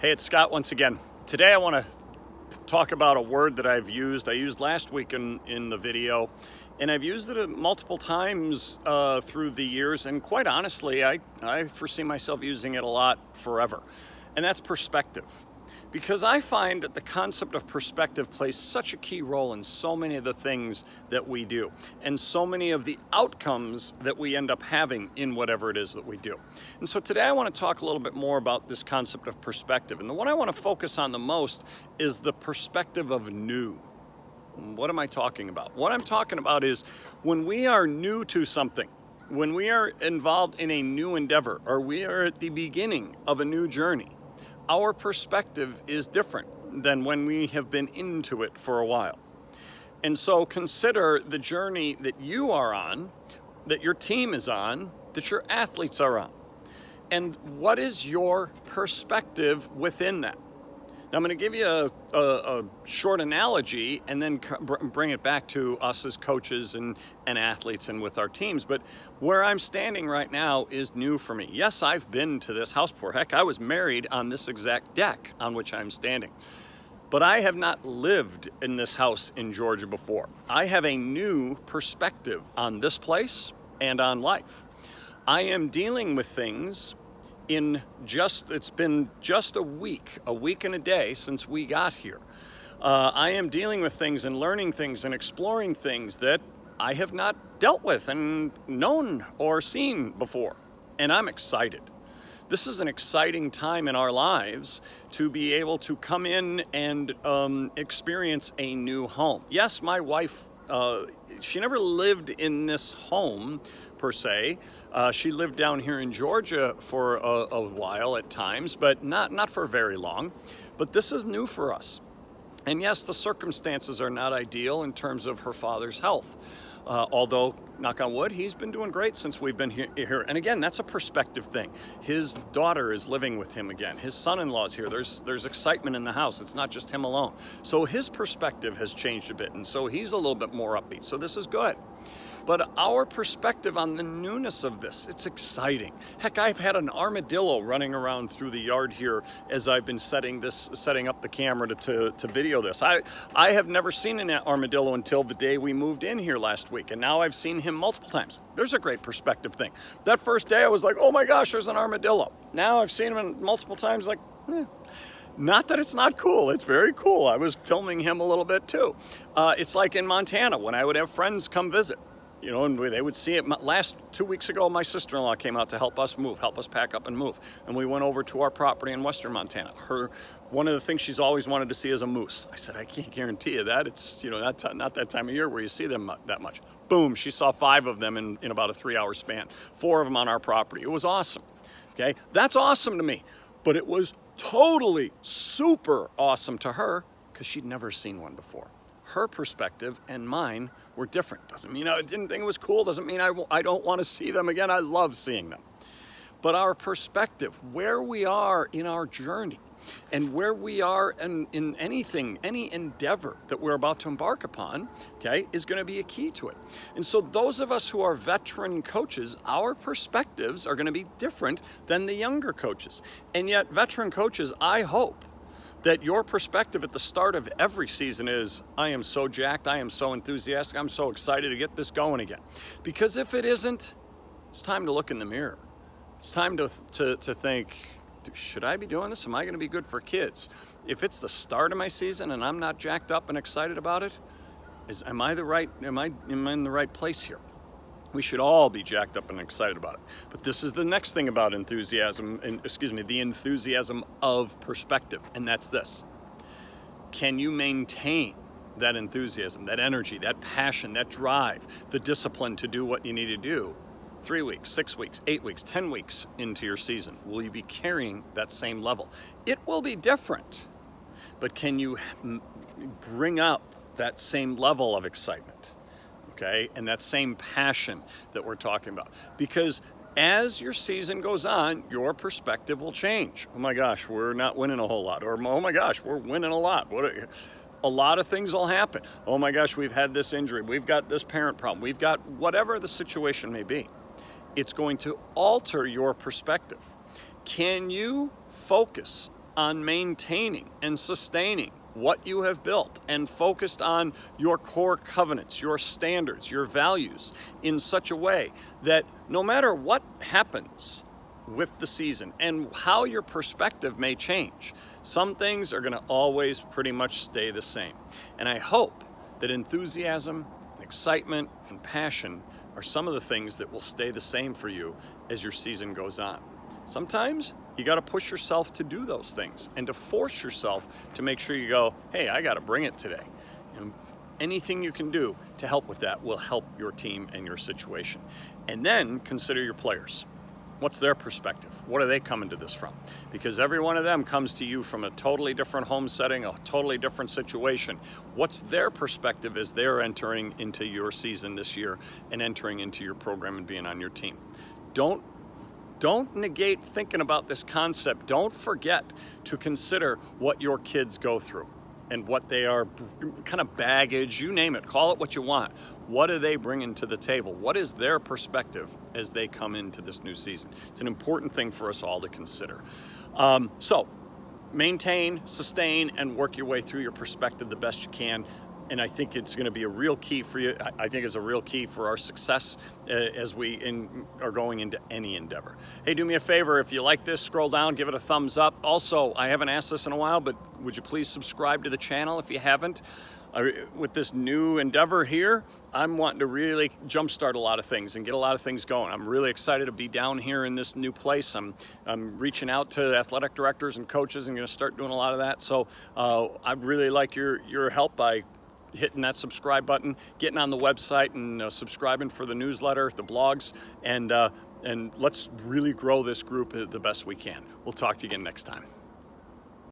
Hey, it's Scott once again. Today I want to talk about a word that I've used. I used last week in the video, and I've used it multiple times through the years, and quite honestly, I foresee myself using it a lot forever, and that's perspective. Because I find that the concept of perspective plays such a key role in so many of the things that we do, and so many of the outcomes that we end up having in whatever it is that we do. And so today I want to talk a little bit more about this concept of perspective. And the one I want to focus on the most is the perspective of new. What am I talking about? What I'm talking about is when we are new to something, when we are involved in a new endeavor, or we are at the beginning of a new journey, our perspective is different than when we have been into it for a while. And so consider the journey that you are on, that your team is on, that your athletes are on. And what is your perspective within that? Now, I'm going to give you a short analogy and then bring it back to us as coaches and athletes and with our teams. But where I'm standing right now is new for me. Yes, I've been to this house before. Heck, I was married on this exact deck on which I'm standing. But I have not lived in this house in Georgia before. I have a new perspective on this place and on life. I am dealing with things it's been just a week and a day since we got here. I am dealing with things and learning things and exploring things that I have not dealt with and known or seen before. And I'm excited. This is an exciting time in our lives to be able to come in and experience a new home. Yes, my wife, she never lived in this home per se. She lived down here in Georgia for a while at times, but not for very long. But this is new for us. And yes, the circumstances are not ideal in terms of her father's health. Although, knock on wood, he's been doing great since we've been here. And again, that's a perspective thing. His daughter is living with him again. His son-in-law's here. There's excitement in the house. It's not just him alone. So his perspective has changed a bit, and so he's a little bit more upbeat. So this is good. But our perspective on the newness of this, it's exciting. Heck, I've had an armadillo running around through the yard here as I've been setting up the camera to video this. I have never seen an armadillo until the day we moved in here last week, and now I've seen him multiple times. There's a great perspective thing. That first day I was like, oh my gosh, there's an armadillo. Now I've seen him multiple times, like, Not that it's not cool, it's very cool. I was filming him a little bit too. It's like in Montana when I would have friends come visit. You know, and they would see it. Last 2 weeks ago, my sister-in-law came out to help us pack up and move. And we went over to our property in western Montana. One of the things she's always wanted to see is a moose. I said, I can't guarantee you that. It's, not that time of year where you see them that much. Boom, she saw 5 of them in about a 3-hour span. 4 of them on our property. It was awesome, okay? That's awesome to me. But it was totally super awesome to her because she'd never seen one before. Her perspective and mine were different. Doesn't mean I didn't think it was cool. Doesn't mean I don't want to see them again. I love seeing them. But our perspective, where we are in our journey, and where we are in anything, any endeavor that we're about to embark upon, okay, is going to be a key to it. And so those of us who are veteran coaches, our perspectives are going to be different than the younger coaches. And yet, veteran coaches, I hope that your perspective at the start of every season is, I am so jacked, I am so enthusiastic, I'm so excited to get this going again. Because if it isn't, it's time to look in the mirror. It's time to think, should I be doing this? Am I gonna be good for kids? If it's the start of my season and I'm not jacked up and excited about it, am I in the right place here? We should all be jacked up and excited about it. But this is the next thing about enthusiasm, the enthusiasm of perspective, and that's this. Can you maintain that enthusiasm, that energy, that passion, that drive, the discipline to do what you need to do 3 weeks, 6 weeks, 8 weeks, 10 weeks into your season? Will you be carrying that same level? It will be different, but can you bring up that same level of excitement? Okay, and that same passion that we're talking about. Because as your season goes on, your perspective will change. Oh my gosh, we're not winning a whole lot. Or, oh my gosh, we're winning a lot. A lot of things will happen. Oh my gosh, we've had this injury. We've got this parent problem. We've got whatever the situation may be. It's going to alter your perspective. Can you focus on maintaining and sustaining what you have built and focused on your core covenants, your standards, your values in such a way that no matter what happens with the season and how your perspective may change, some things are going to always pretty much stay the same. And I hope that enthusiasm, excitement, and passion are some of the things that will stay the same for you as your season goes on. Sometimes you got to push yourself to do those things and to force yourself to make sure you go, hey, I got to bring it today. Anything you can do to help with that will help your team and your situation. And then consider your players. What's their perspective? What are they coming to this from? Because every one of them comes to you from a totally different home setting, a totally different situation. What's their perspective as they're entering into your season this year and entering into your program and being on your team? Don't negate thinking about this concept. Don't forget to consider what your kids go through and what they are, kind of baggage, you name it, call it what you want. What are they bringing to the table? What is their perspective as they come into this new season? It's an important thing for us all to consider. So maintain, sustain, and work your way through your perspective the best you can. And I think it's going to be a real key for you. I think it's a real key for our success as we are going into any endeavor. Hey, do me a favor. If you like this, scroll down, give it a thumbs up. Also, I haven't asked this in a while, but would you please subscribe to the channel if you haven't? With this new endeavor here, I'm wanting to really jumpstart a lot of things and get a lot of things going. I'm really excited to be down here in this new place. I'm reaching out to athletic directors and coaches and going to start doing a lot of that. So I'd really like your help by hitting that subscribe button, getting on the website and subscribing for the newsletter, the blogs, and let's really grow this group the best we can. We'll talk to you again next time.